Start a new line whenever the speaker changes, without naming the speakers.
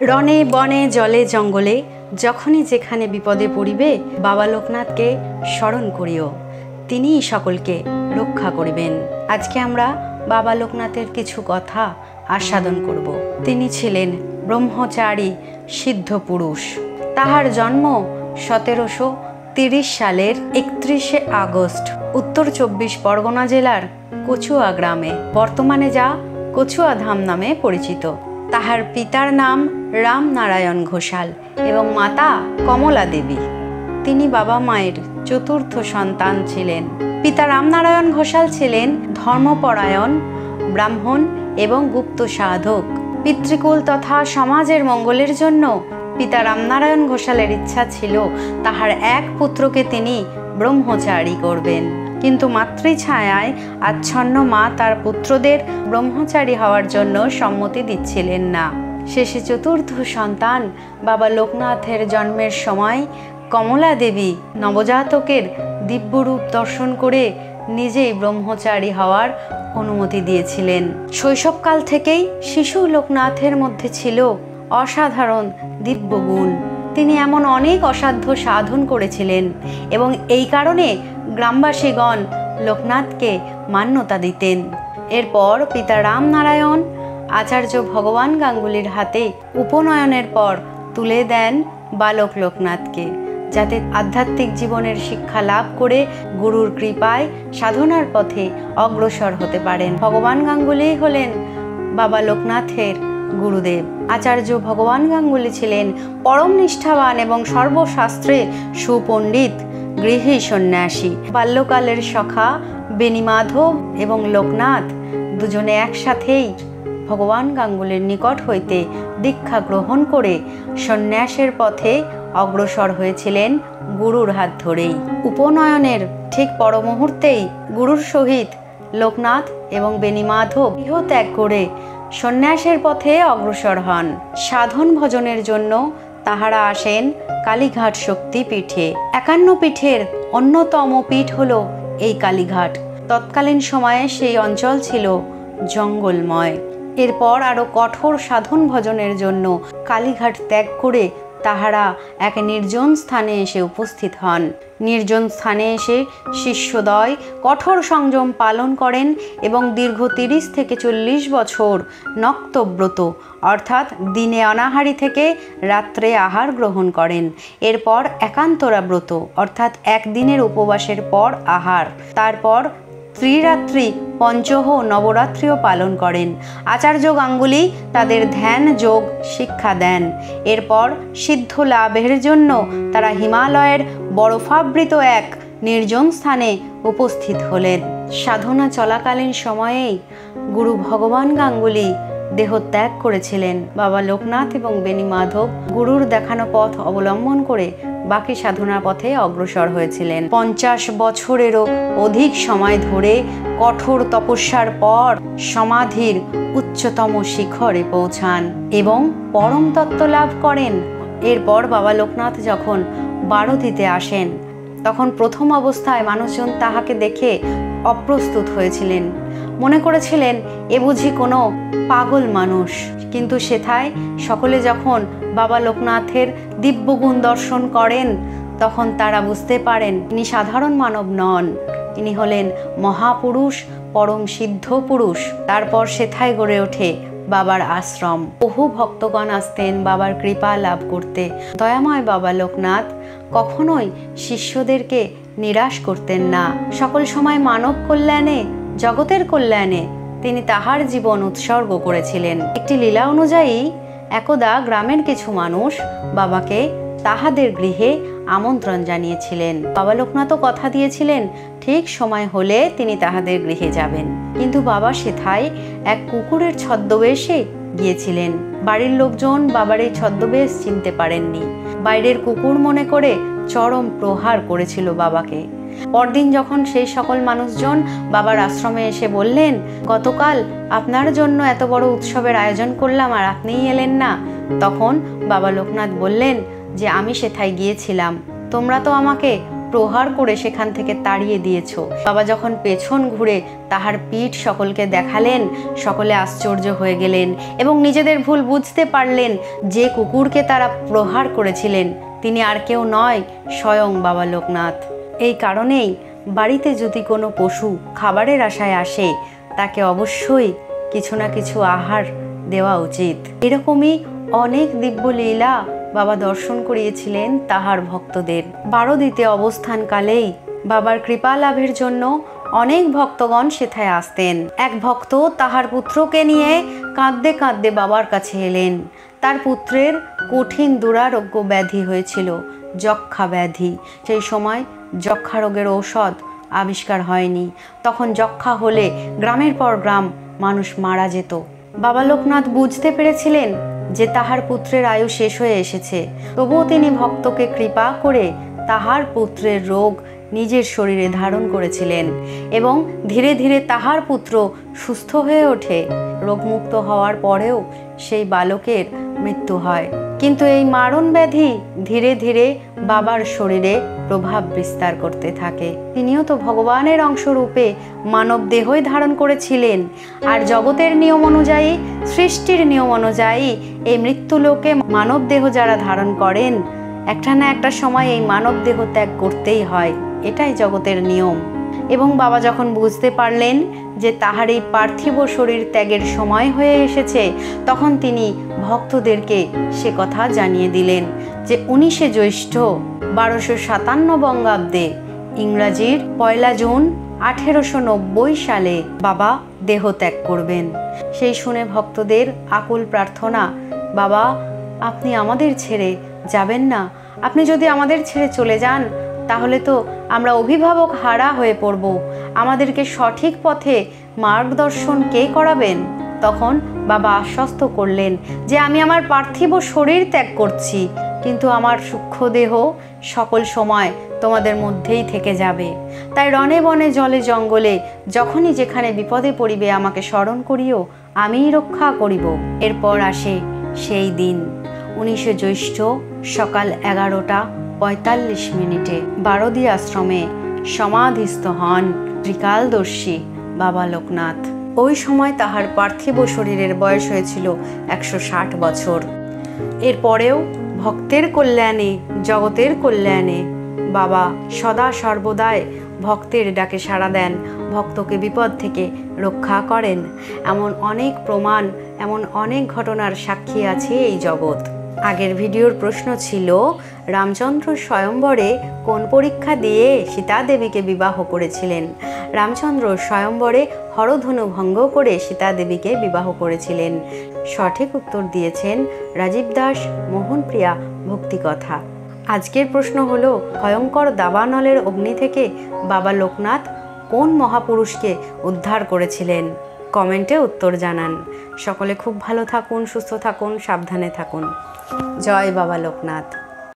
রণে বনে জলে জঙ্গলে যখনই যেখানে বিপদে পড়িবে বাবা লোকনাথকে স্মরণ করিও, তিনিই সকলকে রক্ষা করিবেন। আজকে আমরা বাবা লোকনাথের কিছু কথা আস্বাদন করব। তিনি ছিলেন ব্রহ্মচারী সিদ্ধ পুরুষ। তাহার জন্ম 1730 সালের 31শে আগস্ট উত্তর 24 পরগনা জেলার কচুয়া গ্রামে, বর্তমানে যা কচুয়া ধাম নামে পরিচিত। তাহার পিতার নাম রামনারায়ণ ঘোষাল এবং মাতা কমলা দেবী। তিনি বাবা মায়ের চতুর্থ সন্তান ছিলেন। পিতা রামনারায়ণ ঘোষাল ছিলেন ধর্মপরায়ণ ব্রাহ্মণ এবং গুপ্ত সাধক। পিতৃকুল তথা সমাজের মঙ্গলের জন্য পিতা রামনারায়ণ ঘোষালের ইচ্ছা ছিল তাহার এক পুত্রকে তিনি ব্রহ্মচারী করবেন, কিন্তু মাতৃছায়ায় আচ্ছন্ন মা তার পুত্রদের ব্রহ্মচারী হওয়ার জন্য সম্মতি দিচ্ছিলেন না। শেষে চতুর্থ সন্তান বাবা লোকনাথের জন্মের সময় কমলা দেবী নবজাতকের দিব্যরূপ দর্শন করে নিজেই ব্রহ্মচারী হওয়ার অনুমতি দিয়েছিলেন। শৈশবকাল থেকেই শিশু লোকনাথের মধ্যে ছিল অসাধারণ দিব্যগুণ। তিনি এমন অনেক অসাধ্য সাধন করেছিলেন এবং এই কারণে গ্রামবাসীগণ লোকনাথকে মান্যতা দিতেন। এরপর পিতা রামনারায়ণ আচার্য ভগবান গাঙ্গুলির হাতে উপনয়নের পর তুলে দেন বালক লোকনাথকে, যাতে আধ্যাত্মিক জীবনের শিক্ষা লাভ করে গুরুর কৃপায় সাধনার পথে অগ্রসর হতে পারেন। ভগবান গাঙ্গুলি হলেন বাবা লোকনাথের গুরুদেব। আচার্য ভগবান গাঙ্গুলি ছিলেন পরম নিষ্ঠাবান এবং সর্বশাস্ত্রে সুপণ্ডিত গৃহী সন্ন্যাসী। বাল্যকালের সখা বেণীমাধব এবং লোকনাথ দুজনে একসাথেই ভগবান গাঙ্গুলির নিকট হইতে দীক্ষা গ্রহণ করে সন্ন্যাসের পথে অগ্রসর হয়েছিলেন গুরুর হাত ধরেই। উপনয়নের ঠিক পর মুহূর্তেই গুরুর সহিত লোকনাথ এবং বেণীমাধব গৃহ ত্যাগ করে সন্ন্যাসের পথে অগ্রসর হন। সাধন ভজনের জন্য তাহারা আসেন কালীঘাট শক্তিপীঠে। 51 পীঠের অন্যতম পীঠ হল এই কালীঘাট। তৎকালীন সময়ে সেই অঞ্চল ছিল জঙ্গলময়। এরপর আরও কঠোর সাধন ভজনের জন্য কালীঘাট ত্যাগ করে তাহারা এক নির্জন স্থানে এসে উপস্থিত হন। নির্জন স্থানে এসে শিষ্যদ্বয় কঠোর সংযম পালন করেন এবং দীর্ঘ 30 থেকে 40 বছর নক্তব্রত অর্থাৎ দিনে অনাহারী থেকে রাত্রে আহার গ্রহণ করেন। এরপর একান্তরা ব্রত অর্থাৎ একদিনের উপবাসের পর আহার, তারপর ত্রিরাত্রি পঞ্চহ নবরাত্রিও পালন করেন। আচার্য গাঙ্গুলি তাদের ধ্যান যোগ শিক্ষা দেন। এরপর সিদ্ধ লাভের জন্য তারা হিমালয়ের বরফাবৃত এক নির্জন স্থানে উপস্থিত হলেন। সাধনা চলাকালীন সময়েই গুরু ভগবান গাঙ্গুলি দেহ ত্যাগ করেছিলেন। বাবা লোকনাথ এবং বেণীমাধব গুরুর দেখানো পথ অবলম্বন করে বাকি সাধনার পথে অগ্রসর হয়েছিলেন। 50 বছরেরও অধিক সময় ধরে কঠোর তপস্যার পর সমাধির উচ্চতম শিখরে পৌঁছান এবং পরম তত্ত্ব লাভ করেন। এরপর বাবা লোকনাথ যখন বারোতিতে আসেন তখন প্রথম অবস্থায় মানুষজন তাহাকে দেখে অপ্রস্তুত হয়েছিলেন, মনে করেছিলেন এ বুঝি কোনো পাগল মানুষ। কিন্তু সেথায় সকলে যখন বাবা লোকনাথের দিব্যগুণ দর্শন করেন তখন তারা বুঝতে পারেন ইনি সাধারণ মানব নন, ইনি হলেন মহাপুরুষ, পরম সিদ্ধ পুরুষ। তারপর সেথায় গড়ে ওঠে বাবার আশ্রম। বহু ভক্তগণ আসতেন বাবার কৃপা লাভ করতে। দয়াময় বাবা লোকনাথ কখনোই শিষ্যদেরকে নিরাশ করতেন না। সকল সময় মানব কল্যাণে, জগতের কল্যাণে তিনি তাহার জীবন উৎসর্গ করেছিলেন। একটি লীলা অনুযায়ী একদা গ্রামের কিছু মানুষ বাবাকে তাহাদের গৃহে আমন্ত্রণ জানিয়েছিলেন। বাবা লোকনাথও কথা দিয়েছিলেন ঠিক সময় হলে তিনি তাহাদের গৃহে যাবেন, কিন্তু বাবা সেথায় এক কুকুরের ছদ্মবেশে গিয়েছিলেন। বাড়ির লোকজন বাবার এই ছদ্মবেশ চিনতে পারেননি। বাইরের কুকুর মনে করে চরম প্রহার করেছিল বাবাকে। পরদিন যখন সেই সকল মানুষজন বাবার আশ্রমে এসে বললেন, গতকাল আপনার জন্য এত বড় উৎসবের আয়োজন করলাম আর আপনিই এলেন না, তখন বাবা লোকনাথ বললেন যে আমি সেথায় গিয়েছিলাম, তোমরা তো আমাকে প্রহার করে সেখান থেকে তাড়িয়ে দিয়েছ। বাবা যখন পেছন ঘুরে তাহার পিঠ সকলকে দেখালেন, সকলে আশ্চর্য হয়ে গেলেন এবং নিজেদের ভুল বুঝতে পারলেন। যে কুকুরকে তারা প্রহার করেছিলেন তিনি আর কেউ নয়, স্বয়ং বাবা লোকনাথ। এই কারণেই বাড়িতে যদি কোনো পশু খাবারের আশায় আসে তাকে অবশ্যই কিছু না কিছু আহার দেওয়া উচিত। এরকমই অনেক দিব্য লীলা বাবা দর্শন করিয়েছিলেন তাহার ভক্তদের। বারোদিতে অবস্থানকালেই বাবার কৃপা লাভের জন্য অনেক ভক্তগণ সেথায় আসতেন। এক ভক্ত তাহার পুত্রকে নিয়ে কাঁদতে কাঁদতে বাবার কাছে এলেন। তার পুত্রের কঠিন দুরারোগ্য ব্যাধি হয়েছিল, যক্ষা ব্যাধি। সেই সময় যক্ষা রোগের ঔষধ আবিষ্কার হয়নি। তখন যক্ষা হলে গ্রামের পর গ্রাম মানুষ মারা যেত। বাবা লোকনাথ বুঝতে পেরেছিলেন যে তাহার পুত্রের আয়ু শেষ হয়ে এসেছে। তবুও তিনি ভক্তকে কৃপা করে তাহার পুত্রের রোগ নিজের শরীরে ধারণ করেছিলেন এবং ধীরে ধীরে তাহার পুত্র সুস্থ হয়ে ওঠে। রোগমুক্ত হওয়ার পরেও সেই বালকের মৃত্যু হয়। কিন্তু এই মারণ ব্যাধি ধীরে ধীরে বাবার শরীরে প্রভাব বিস্তার করতে থাকে। তিনিও তো ভগবানের অংশরূপে মানব দেহই ধারণ করেছিলেন। আর জগতের নিয়ম অনুযায়ী, সৃষ্টির নিয়ম অনুযায়ী এই মৃত্যুলোকে মানব দেহ যারা ধারণ করেন একটা না একটা সময় এই মানব দেহ ত্যাগ করতেই হয়। এটাই জগতের নিয়ম। এবং বাবা যখন বুঝতে পারলেন যে তাহার এই পার্থিব শরীর ত্যাগের সময় হয়ে এসেছে, তখন তিনি ভক্তদেরকে সে কথা জানিয়ে দিলেন যে 19শে জ্যৈষ্ঠ 1257 বঙ্গাব্দে ইংরাজির 1 জুন 1890 সালে বাবা দেহ ত্যাগ করবেন। সেই শুনে ভক্তদের আকুল প্রার্থনা, বাবা আপনি আমাদের ছেড়ে যাবেন না। আপনি যদি আমাদের ছেড়ে চলে যান তাহলে তো আমরা অভিভাবক হারা হয়ে পড়ব। আমাদেরকে সঠিক পথে মার্গদর্শন কে করাবেন? তখন বাবা আশ্বস্ত করলেন যে আমি আমার পার্থিব শরীর ত্যাগ করছি, কিন্তু আমার সূক্ষ্ম দেহ সকল সময় তোমাদের মধ্যেই থেকে যাবে। তাই রণে বনে জলে জঙ্গলে যখনই যেখানে বিপদে পড়িবে আমাকে স্মরণ করিও, আমিই রক্ষা করিব। এরপর আসে সেই দিন 19শে জ্যৈষ্ঠ সকাল 11:45 বারোদি আশ্রমে সমাধিস্থ হন ত্রিকালদর্শী বাবা লোকনাথ। ওই সময় তাহার পার্থিব শরীরের বয়স হয়েছিল 160 বছর। এরপরেও ভক্তের কল্যাণে, জগতের কল্যাণে বাবা সদা সর্বদাই ভক্তের ডাকে সাড়া দেন, ভক্তকে বিপদ থেকে রক্ষা করেন। এমন অনেক প্রমাণ, এমন অনেক ঘটনার সাক্ষী আছে এই জগৎ। আগের ভিডিওর প্রশ্ন ছিল রামচন্দ্র স্বয়ম্বরে কোন পরীক্ষা দিয়ে সীতা দেবীকে বিবাহ করেছিলেন? রামচন্দ্র স্বয়ম্বরে হরধনু ভঙ্গ করে সীতা দেবীকে বিবাহ করেছিলেন। সঠিক উত্তর দিয়েছেন রাজীব দাস মোহনপ্রিয়া ভক্তিকথা। আজকের প্রশ্ন হলো, ভয়ঙ্কর দাবানলের অগ্নি থেকে বাবা লোকনাথ কোন মহাপুরুষকে উদ্ধার করেছিলেন? কমেন্টে উত্তর জানান। সকলে খুব ভালো থাকুন, সুস্থ থাকুন, সাবধানে থাকুন। জয় বাবা লোকনাথ।